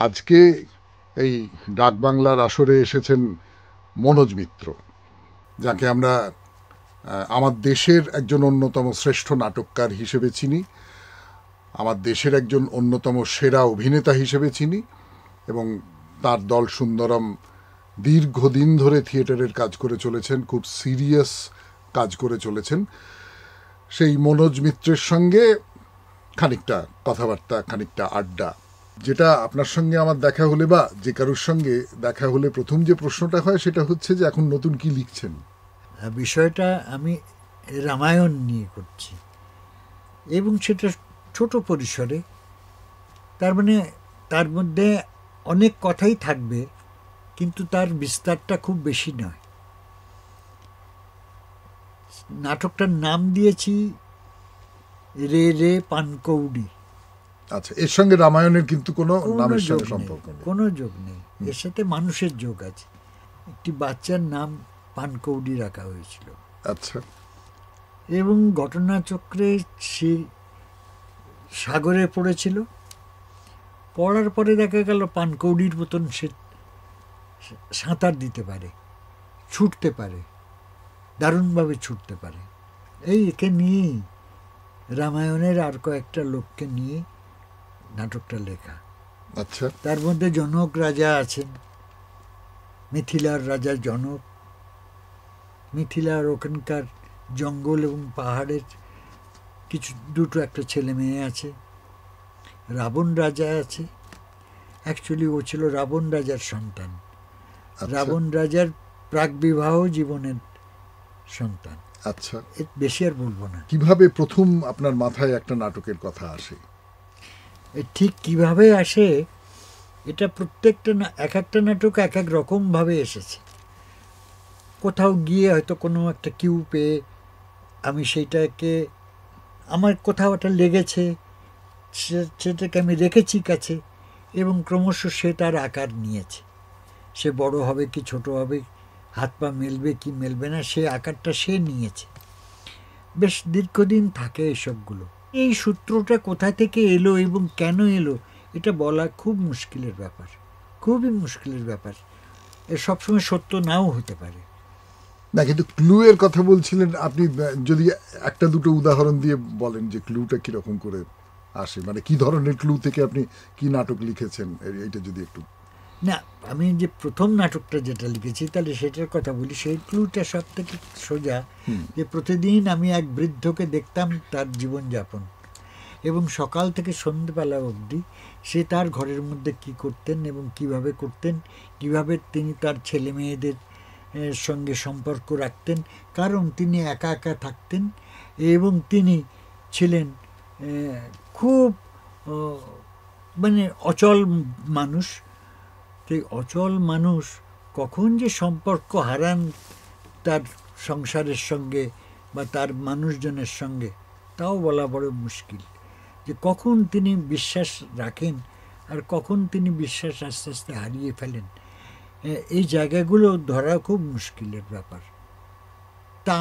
আজকে এই ডাক বাংলার আসরে এসেছেন মনোজ মিত্র, যাকে আমরা আমার দেশের একজন অন্যতম শ্রেষ্ঠ নাটককার হিসেবে চিনি, আমার দেশের একজন অন্যতম সেরা অভিনেতা হিসেবে চিনি, এবং তার দল সুন্দরম দীর্ঘদিন ধরে থিয়েটারের কাজ করে চলেছেন, খুব সিরিয়াস কাজ করে চলেছেন। সেই মনোজ মিত্রের সঙ্গে খানিকটা কথাবার্তা, খানিকটা আড্ডা। যেটা আপনার সঙ্গে আমার দেখা হলে বা যে কারোর সঙ্গে দেখা হলে প্রথম যে প্রশ্নটা হয় সেটা হচ্ছে যে এখন নতুন কি লিখছেন। বিষয়টা আমি রামায়ণ নিয়ে করছি এবং সেটা ছোট পরিসরে, তার মানে তার মধ্যে অনেক কথাই থাকবে কিন্তু তার বিস্তারটা খুব বেশি নয়। নাটকটার নাম দিয়েছি রে রে পানকৌড়ি। আচ্ছা, এর সঙ্গে রামায়ণের কিন্তু কোনো নামের সঙ্গে সম্পর্ক নেই? কোনো যোগ নেই, এর সাথে মানুষের যোগ আছে। একটি বাচ্চার নাম পানকৌড়ি রাখা হয়েছিল। আচ্ছা। এবং ঘটনাচক্রে সে সাগরে পড়েছিল, পড়ার পরে দেখা গেল পানকৌড়ির মতন সে সাঁতার দিতে পারে, ছুটতে পারে, দারুণভাবে ছুটতে পারে। একে নিয়েই রামায়ণের আর কয়েকটা লোককে নিয়ে নাটকটা লেখা। আচ্ছা। তার মধ্যে জনক রাজা আছেন, মিথিলার রাজা জনক। মিথিলার ওখানকার জঙ্গল এবং পাহাড়ের কিছু দুটো একটা ছেলে মেয়ে আছে। রাবণ রাজা আছে, অ্যাকচুয়ালি ও ছিল রাবণ রাজার সন্তান। রাবণ রাজার প্রাক বিবাহ জীবনের সন্তান। আচ্ছা, বেশি আর বলবো না। কিভাবে প্রথম আপনার মাথায় একটা নাটকের কথা আসে? ঠিক কিভাবে আসে, এটা প্রত্যেকটা এক একটা নাটক এক এক রকমভাবে এসেছে। কোথাও গিয়ে হয়তো কোনো একটা কিউ পেয়ে আমি সেইটাকে, আমার কোথাও একটা লেগেছে, সেটাকে আমি রেখেছি কাছে, এবং ক্রমশ সে তার আকার নিয়েছে। সে বড় হবে কি ছোট হবে, হাত পা মেলবে কি মেলবে না, সে আকারটা সে নিয়েছে। বেশ দীর্ঘদিন থাকে এসবগুলো। এই সূত্রটা কোথা থেকে এলো এবং কেন এলো, এটা বলা খুব মুশকিলের ব্যাপার, খুবই মুশকিলের ব্যাপার। এর সবসময় সত্য নাও হতে পারে। না, কিন্তু ক্লু এর কথা বলছিলেন আপনি, যদি একটা দুটো উদাহরণ দিয়ে বলেন যে ক্লুটা কিরকম করে আসে, মানে কি ধরনের ক্লু থেকে আপনি কি নাটক লিখেছেন, এইটা যদি একটু। না, আমি যে প্রথম নাটকটা যেটা লিখেছি তাহলে সেটার কথা বলি। সেই ক্লুটা সব থেকে সোজা, যে প্রতিদিন আমি এক বৃদ্ধকে দেখতাম তার জীবনযাপন, এবং সকাল থেকে সন্ধ্যেবেলা অবধি সে তার ঘরের মধ্যে কি করতেন এবং কিভাবে করতেন, কিভাবে তিনি তার ছেলে মেয়েদের সঙ্গে সম্পর্ক রাখতেন, কারণ তিনি একা একা থাকতেন এবং তিনি ছিলেন খুব মানে অচল মানুষ। সেই অচল মানুষ কখন যে সম্পর্ক হারান তার সংসারের সঙ্গে বা তার মানুষজনের সঙ্গে, তাও বলা বড় মুশকিল। যে কখন তিনি বিশ্বাস রাখেন আর কখন তিনি বিশ্বাস আস্তে আস্তে হারিয়ে ফেলেন, এই জায়গাগুলো ধরা খুব মুশকিলের ব্যাপার। তা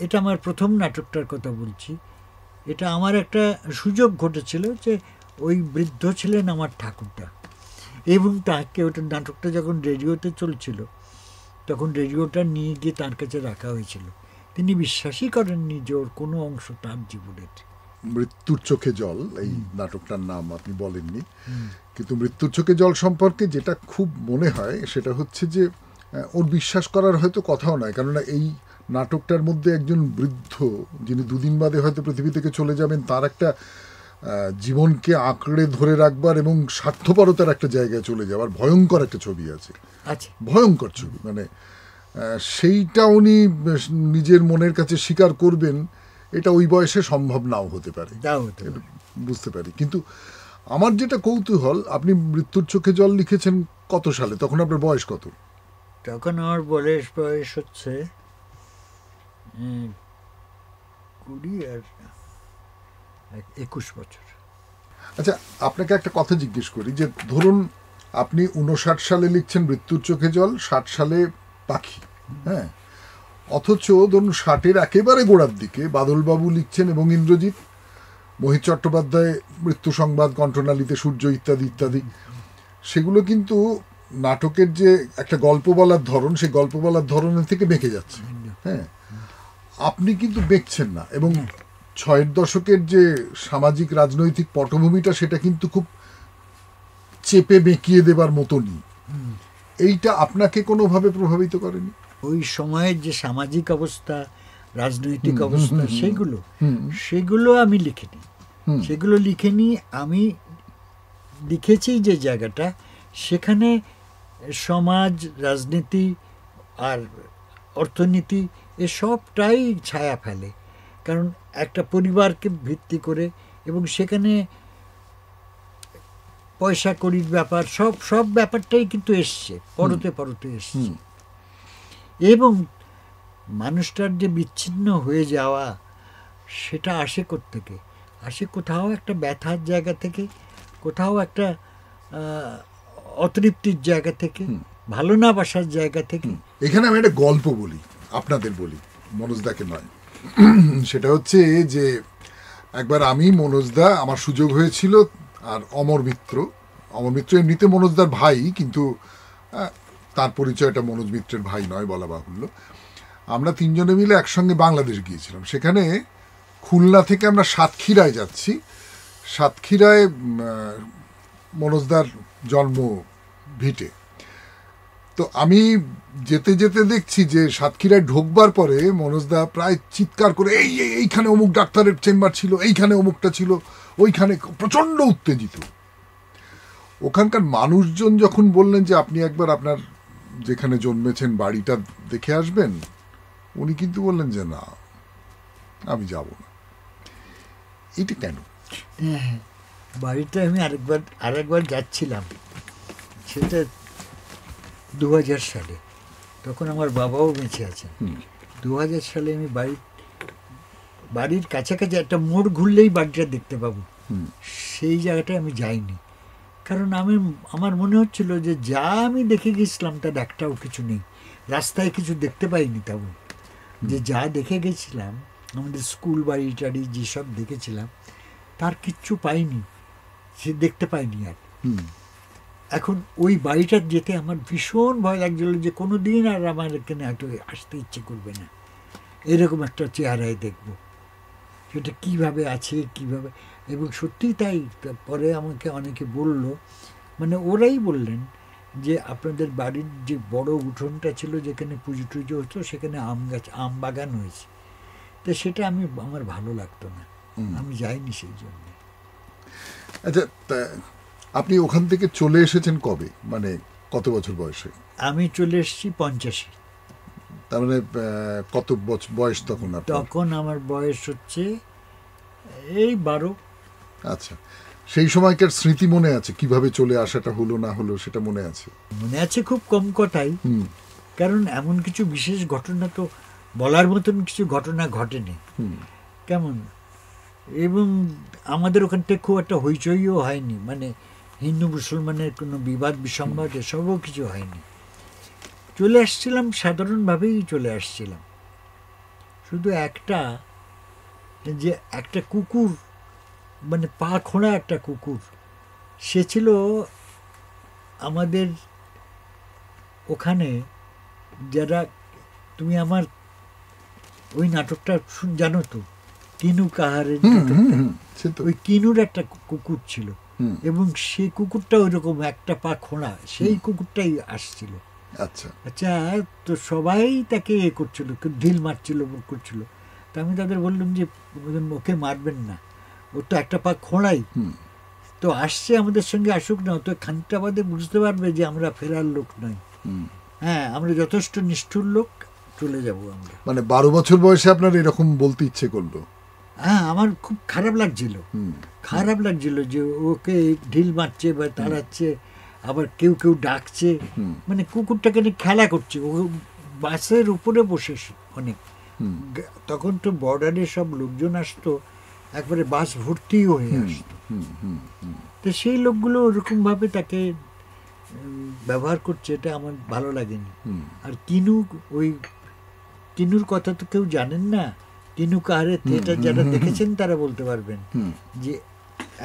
এটা আমার প্রথম নাটকটার কথা বলছি। এটা আমার একটা সুযোগ ঘটেছিল যে ওই বৃদ্ধ ছিলেন আমার ঠাকুরটা, এবং তাকে ওটা নাটকটা যখন রেডিওতে চলছিল তখন রেডিওটা নিয়ে গিয়ে তার কাছে রাখা হয়েছিল। তিনি বিশ্বাসই করেননি যে ওর কোনো অংশ তার জীবনের। মৃত্যুর চোখে জল এই নাটকটার নাম আপনি বলেননি, কিন্তু মৃত্যুর চোখে জল সম্পর্কে যেটা খুব মনে হয় সেটা হচ্ছে যে ওর বিশ্বাস করার হয়তো কথাও নয়, কেননা এই নাটকটার মধ্যে একজন বৃদ্ধ যিনি দুদিন বাদে হয়তো পৃথিবী থেকে চলে যাবেন, তার একটা জীবনকে আঁকড়ে ধরে রাখবার এবং স্বার্থপরতার একটা জায়গায় চলে যাওয়ার ভয়ঙ্কর একটা ছবি আছে। আচ্ছা, ভয়ঙ্কর ছবি, মানে সেইটা উনি নিজের মনের কাছে স্বীকার করবেন, এটা ওই বয়সে সম্ভব নাও হতে পারে, বুঝতে পারি। কিন্তু আমার যেটা কৌতূহল, আপনি মৃত্যুর চোখে জল লিখেছেন কত সালে? তখন আপনার বয়স কত? তখন আমার বয়স হচ্ছে 20 আর 21 বছর। আচ্ছা, আপনাকে একটা কথা জিজ্ঞেস করি, যে ধরুন আপনি 59 সালে লিখছেন মৃত্যুর চোখে জল, 60 সালে পাখি, হ্যাঁ, অথচ ধরুন 60-এর একেবারে গোড়ার দিকে বাদলবাবু লিখছেন এবং ইন্দ্রজিৎ, মোহিত চট্টোপাধ্যায় মৃত্যু সংবাদ, কণ্ঠনালীতে সূর্য ইত্যাদি ইত্যাদি, সেগুলো কিন্তু নাটকের যে একটা গল্প বলার ধরন, সেই গল্প বলার ধরনের থেকে বেঁকে যাচ্ছে। হ্যাঁ, আপনি কিন্তু বেঁকছেন না, এবং ৬-এর দশকের যে সামাজিক রাজনৈতিক পটভূমিটা সেটা কিন্তু খুব চেপে বেঁকিয়ে দেবার মতনই। এইটা আপনাকে কোনোভাবে প্রভাবিত করেনি? ওই সময়ের যে সামাজিক অবস্থা, রাজনৈতিক অবস্থা, সেগুলো আমি লিখিনি। সেগুলো লিখিনি, আমি লিখেছি যে জায়গাটা, সেখানে সমাজ, রাজনীতি আর অর্থনীতি এসবটাই ছায়া ফেলে। কারণ একটা পরিবারকে ভিত্তি করে, এবং সেখানে পয়সা কড়ির ব্যাপার, সব ব্যাপারটাই কিন্তু এসছে, পরতে পরতে এসছে। এবং মানুষটার যে বিচ্ছিন্ন হয়ে যাওয়া, সেটা আসে কোত্থেকে? আসে কোথাও একটা ব্যথার জায়গা থেকে, কোথাও একটা অতৃপ্তির জায়গা থেকে, ভালো না বাসার জায়গা থেকে। এখানে আমি একটা গল্প বলি, আপনাদের বলি, মনোজদাকে নয়। সেটা হচ্ছে যে একবার আমি, মনোজদা, আমার সুযোগ হয়েছিল, আর অমর মিত্র এমনিতে মনোজদার ভাই, কিন্তু তার পরিচয়টা মনোজ মিত্রের ভাই নয় বলা বাহুল্য। আমরা তিনজনে মিলে একসঙ্গে বাংলাদেশ গিয়েছিলাম। সেখানে খুলনা থেকে আমরা সাতক্ষীরায় যাচ্ছি। সাতক্ষীরায় মনোজদার জন্ম ভিটে। তো আমি যেতে যেতে দেখছি যে সাতক্ষীরায় ঢোকবার পরে মনোজদা প্রায় চিৎকার করে, এইখানে অমুক ডাক্তারের চেম্বার ছিল, এইখানে অমুকটা ছিল, ওইখানে, প্রচণ্ড উত্তেজিত। ওখানকার মানুষজন যখন বললেন যে আপনি একবার আপনার যেখানে জন্মেছেন বাড়িটা দেখে আসবেন, উনি কিন্তু বললেন যে না, আমি যাব না। এটা কেন? বাড়িতে আমি আরেকবার যাচ্ছিলাম, সেটা 2000 সালে। তখন আমার বাবাও বেঁচে আছেন। 2000 সালে আমি বাড়ির কাছাকাছি একটা মোড় ঘুরলেই বাড়িটা দেখতে পাবো, সেই জায়গাটায় আমি যাইনি। কারণ আমার মনে হচ্ছিল যে যা আমি দেখে গেছিলাম তার একটাও কিছু নেই, রাস্তায় কিছু দেখতে পাইনি। তেমন যে যা দেখে গেছিলাম, আমাদের স্কুল বাড়ি টাড়ি যেসব দেখেছিলাম, তার কিচ্ছু পাইনি, সে দেখতে পাইনি আর। এখন ওই বাড়িটা যেতে আমার ভীষণ ভয় লাগছিল যে কোনো দিন আর আমার এখানে হয়তো আসতে ইচ্ছে করবে না, এরকম একটা চেহারায় দেখব, সেটা কিভাবে আছে, কিভাবে। এবং সত্যিই তাই। পরে আমাকে অনেকে বলল, মানে ওরাই বললেন যে আপনাদের বাড়ির যে বড় উঠোনটা ছিল, যেখানে পুজো টুজো হতো, সেখানে আম বাগান হয়েছে। তো সেটা আমার ভালো লাগতো না, আমি যাইনি সেই জন্য। আচ্ছা, আপনি ওখান থেকে চলে এসেছেন কবে, মানে কত বছর বয়সে? আমি চলে এসেছি 85। তার মানে কত বছর বয়স তখন? তখন আমার বয়স হচ্ছে এই 12। আচ্ছা, সেই সময়কার স্মৃতি মনে আছে? কিভাবে চলে আসাটা হলো না হলো সেটা মনে আছে? মনে আছে খুব কম কথাই, কারণ এমন কিছু বিশেষ ঘটনা তো বলার মতন কিছু ঘটনা ঘটেনি। কেমন, এবং আমাদের ওখান থেকে খুব একটা হইচইও হয়নি, মানে হিন্দু মুসলমানের কোনো বিবাদ বিসম্বাদ এসবও কিছু হয়নি। চলে আসছিলাম সাধারণভাবেই চলে আসছিলাম। শুধু একটা কুকুর, মানে পা খোঁড়া একটা কুকুর, সে ছিল আমাদের ওখানে। যারা, তুমি আমার ওই নাটকটা জানো তো, কিনু কাহারের, ওই কিনুর একটা কুকুর ছিল, এবং সেই কুকুরটা ওইরকম একটা পা খোঁড়া, সেই কুকুরটাই আসছিল। আচ্ছা আচ্ছা, তো সবাই তাকে করছিল, ঢিল মারছিল, করছিল। তা আমি তাদের বললাম যে ওকে মারবেন না, ও তো একটা পা খোঁড়াই, তো আসছে আমাদের সঙ্গে, আসুক না, তো খানিকটা বাদে বুঝতে পারবে যে আমরা ফেরার লোক নই। হ্যাঁ, আমরা যথেষ্ট নিষ্ঠুর লোক, চলে যাব আমরা। মানে 12 বছর বয়সে আপনার এরকম বলতে ইচ্ছে করলো? হ্যাঁ, আমার খুব খারাপ লাগছিল যে ওকে ঢিল মারছে বা তাড়াচ্ছে, আবার কেউ কেউ ডাকছে, মানে কুকুরটাকে নিয়ে খেলা করছে। ও বাসের উপরে বসে অনেক, তখন তো বর্ডারে সব লোকজন আসতো, একবারে বাস ভর্তি হয়ে আসতো। তো সেই লোকগুলো ওরকম ভাবে তাকে ব্যবহার করছে, এটা আমার ভালো লাগেনি। আর কিনুর কথা তো কেউ জানেন না, কিনু কাহারে থিয়েটার যারা দেখেছেন তারা বলতে পারবেন যে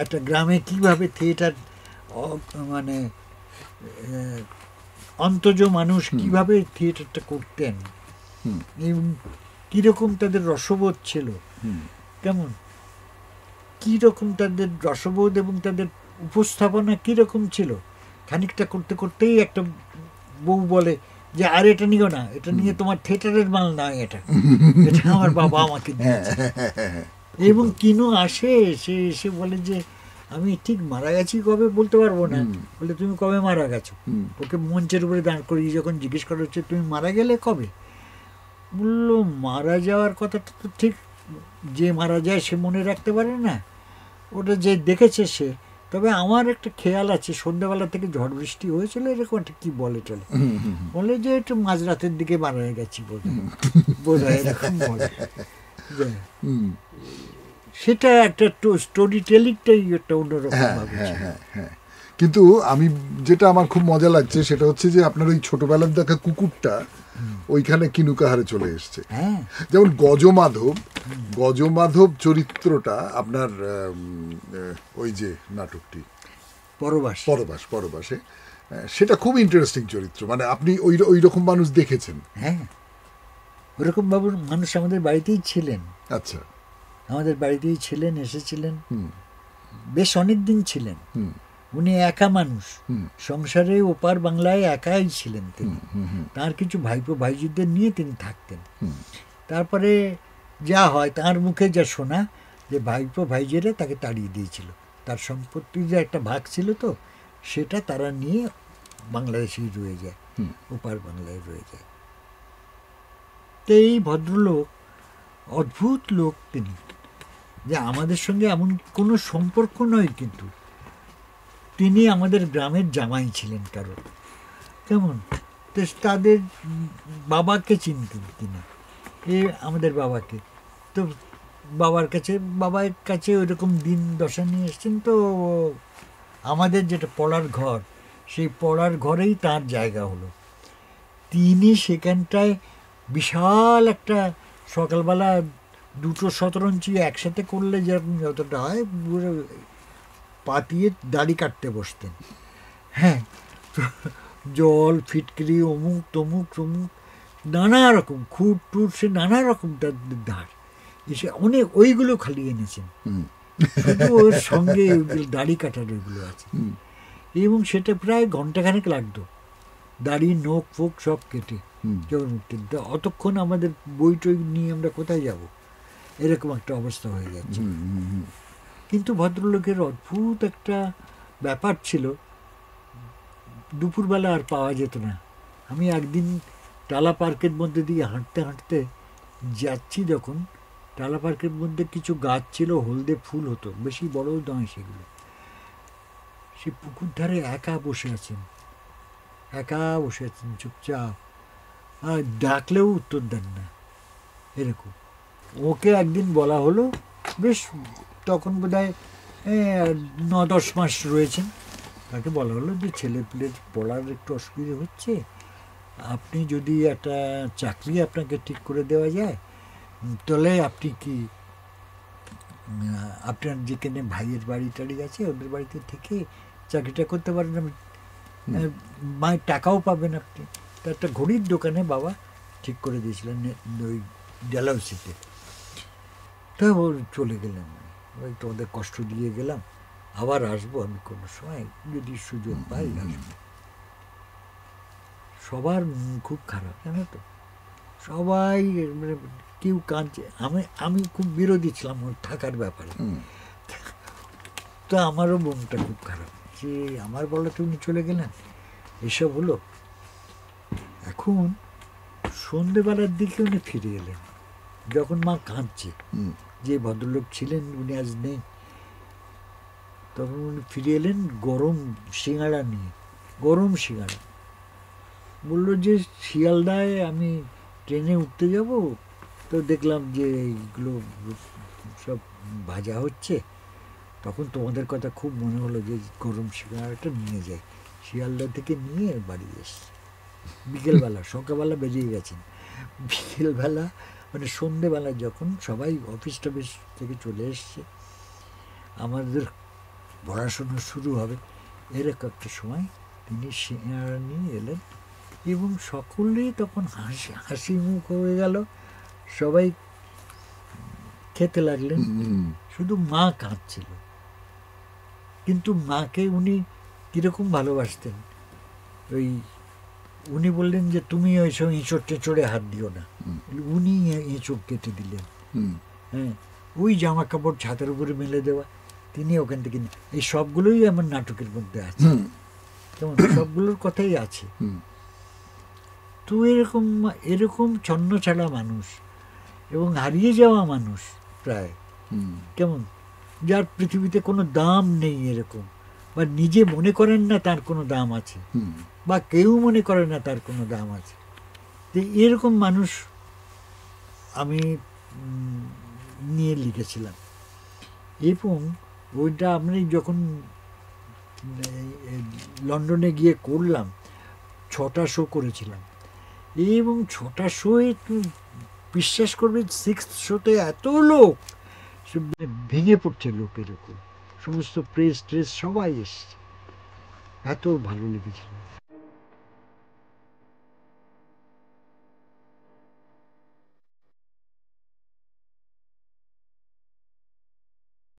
একটা গ্রামে কিভাবে থিয়েটার মানে অন্তজ মানুষ কিভাবে থিয়েটারটা করতেন এবং কিরকম তাদের রসবোধ ছিল, কেমন কিরকম তাদের রসবোধ এবং তাদের উপস্থাপনা কিরকম ছিল। খানিকটা করতে করতেই একটা বউ বলে যে আর এটা নিও না, এটা নিয়ে তোমার থিয়েটারের মাল নয়, এটা এটা আমার বাবা আমাকে দিয়েছে। এবং কিনু আসে, সে এসে বলে যে আমি ঠিক মারা গেছি কবে বলতে পারবো না, বলে তুমি কবে মারা গেছো? ওকে মঞ্চের উপরে দাঁড় করিয়ে যখন জিজ্ঞেস করা হচ্ছে তুমি মারা গেলে কবে, বললো মারা যাওয়ার কথাটা তো ঠিক যে মারা যায় সে মনে রাখতে পারে না, ওটা যে দেখেছে সে। তবে আমার একটা খেয়াল আছে সন্ধ্যাবেলা থেকে ঝড় বৃষ্টি হয়েছিল এরকম একটা কি বলে চলে, বলে যে একটু মাঝরাতের দিকে মারা গেছি বোধ হয় এরকম বলে। সেটা একটা স্টোরি টেলিংটাই একটা অন্যরকম ভাবে। কিন্তু আমি যেটা আমার খুব মজা লাগছে সেটা হচ্ছে যে আপনার ওই ছোটবেলার দেখা কুকুরটা ওইখানে কিনু কাহারে চলে এসছে। যেমন গজমাধব চরিত্রটা আপনার ওই যে নাটকটি পরবাসে সেটা খুব ইন্টারেস্টিং চরিত্র, মানে আপনি ওই রকম মানুষ দেখেছেন? হ্যাঁ, ওরকম মানুষ আমাদের বাড়িতেই ছিলেন। আচ্ছা, আমাদের বাড়িতেই ছিলেন, এসেছিলেন, বেশ অনেক দিন ছিলেন। উনি একা মানুষ, সংসারে ওপার বাংলায় একাই ছিলেন তিনি। তার কিছু ভাইপো ভাইজিদের নিয়ে তিনি থাকতেন। তারপরে যা হয় তার মুখে যা শোনা যে ভাইপো ভাইজিরা তাকে তাড়িয়ে দিয়েছিল, তার সম্পত্তির যে একটা ভাগ ছিল তো সেটা তারা নিয়ে বাংলাদেশেই রয়ে যায়, ওপার বাংলায় রয়ে যায়। তো এই ভদ্রলোক অদ্ভুত লোক তিনি, যে আমাদের সঙ্গে এমন কোনো সম্পর্ক নয়, কিন্তু তিনি আমাদের গ্রামের জামাই ছিলেন কারণ, কেমন তো তাদের বাবাকে চিনতেন তিনি, আমাদের বাবাকে। তো বাবার কাছে ওইরকম দিন দশা নিয়ে এসছেন। তো আমাদের যেটা পড়ার ঘর, সেই পড়ার ঘরেই তার জায়গা হলো। তিনি সেখানটায় বিশাল একটা সকালবেলা দুটো শতরঞ্চি একসাথে করলে যেরকম যতটা হয় পাতিয়ে দাড়ি কাটতে বসতেন। হ্যাঁ, জল ফিটকিরি অমুক তমুক নানা রকম খুঁট টুট, সে নানা রকম ধার এসে অনেক ওইগুলো খালি এনেছেন, শুধু ওর সঙ্গে দাড়ি কাটার ওইগুলো আছে। এবং সেটা প্রায় ঘন্টাখানেক লাগতো, দাড়ি নোখ ফোক সব কেটে যখন উঠতেন। অতক্ষণ আমাদের বই টই নিয়ে আমরা কোথায় যাব, এরকম একটা অবস্থা হয়ে যাচ্ছে। কিন্তু ভদ্রলোকের অদ্ভুত একটা ব্যাপার ছিল, দুপুরবেলা আর পাওয়া যেত না। আমি একদিন টালা পার্কের মধ্যে দিয়ে হাঁটতে হাঁটতে যাচ্ছি, যখন টালা পার্কের মধ্যে কিছু গাছ ছিল, হলদে ফুল হতো, বেশি বড় নয় সেগুলো। সে পুকুর ধারে একা বসে আছেন চুপচাপ, আর ডাকলেও উত্তর দেন না এরকম। ওকে একদিন বলা হলো, বেশ তখন বোধ হয় 9-10 মাস রয়েছেন, তাকে বলা হলো যে ছেলে পেলের পড়ার একটু অসুবিধা হচ্ছে, আপনি যদি একটা চাকরি আপনাকে ঠিক করে দেওয়া যায় তাহলে আপনি কি আপনার যেখানে ভাইয়ের বাড়ি টাড়ি আছে ওদের বাড়িতে থেকে চাকরিটা করতে পারেন, মায়ের টাকাও পাবেন আপনি। তা একটা ঘড়ির দোকানে বাবা ঠিক করে দিয়েছিলেন ওই ডেলাউসিতে। তা ওর চলে গেলেন, ওই তোমাদের কষ্ট দিয়ে গেলাম, আবার আসবো আমি কোনো সময় যদি সুযোগ পাই আসবো। সবার খুব খারাপ, জানো তো, সবাই মানে কেউ কাঁদছে। আমি খুব বিরোধী ছিলাম ওর থাকার ব্যাপারে, তো আমারও মনটা খুব খারাপ যে আমার বলাতে উনি চলে গেলেন, এসব হলো। এখন সন্ধেবেলার দিকে উনি ফিরে এলেন, যখন মা কাঁদছে, যে ভদ্রলোক ছিলেন উনি আজ নেই, তখন উনি ফিরে এলেন গরম সিঙ্গাড়া নিয়ে, গরম সিঙ্গাড়া। বললো যে শিয়ালদায় আমি ট্রেনে উঠতে যাব, তো দেখলাম যে এইগুলো সব ভাজা হচ্ছে, তখন তোমাদের কথা খুব মনে হলো যে গরম সিঙ্গাড়াটা নিয়ে যাই। শিয়ালদা থেকে নিয়ে বাড়ি এসছি বিকেলবেলা, সকালবেলা বেরিয়ে গেছেন, বিকেলবেলা মানে সন্ধেবেলা যখন সবাই অফিস টফিস থেকে চলে এসছে, আমাদের পড়াশোনা শুরু হবে, এরকম একটা সময় তিনি সিঙ্গারা নিয়ে এলেন এবং সকলেই তখন হাসি হাসি মুখ হয়ে গেল, সবাই খেতে লাগলেন। শুধু মা কাঁদছিল, কিন্তু মাকে উনি কীরকম ভালোবাসতেন। ওই উনি বললেন যে তুমি ওই সব এঁচড় টেঁচড়ে হাত দিও না, উনি এঁচড় কেটে দিলেন। হ্যাঁ, ওই জামা কাপড় ছাদের উপরে মেলে দেওয়া, তিনি ওখান থেকে এই সবগুলোই আমার নাটকের মধ্যে আছে, যেমন সবগুলোর কথাই আছে। তো এরকম এরকম ছন্ন ছাড়া মানুষ এবং হারিয়ে যাওয়া মানুষ প্রায়, কেমন যার পৃথিবীতে কোনো দাম নেই এরকম, বা নিজে মনে করেন না তার কোনো দাম আছে, বা কেউ মনে করে না তার কোনো দাম আছে। তো এরকম মানুষ আমি নিয়ে লিখেছিলাম। এবং ওইটা আমি যখন লন্ডনে গিয়ে করলাম, 6টা শো করেছিলাম, এবং 6টা শোয়ে বিশ্বাস করবে 6th শোতে এত লোক, ভেঙে পড়ছে লোকের উপর, সমস্ত প্রেস ট্রেস সবাই এসছে, এত ভালো লেগেছিল।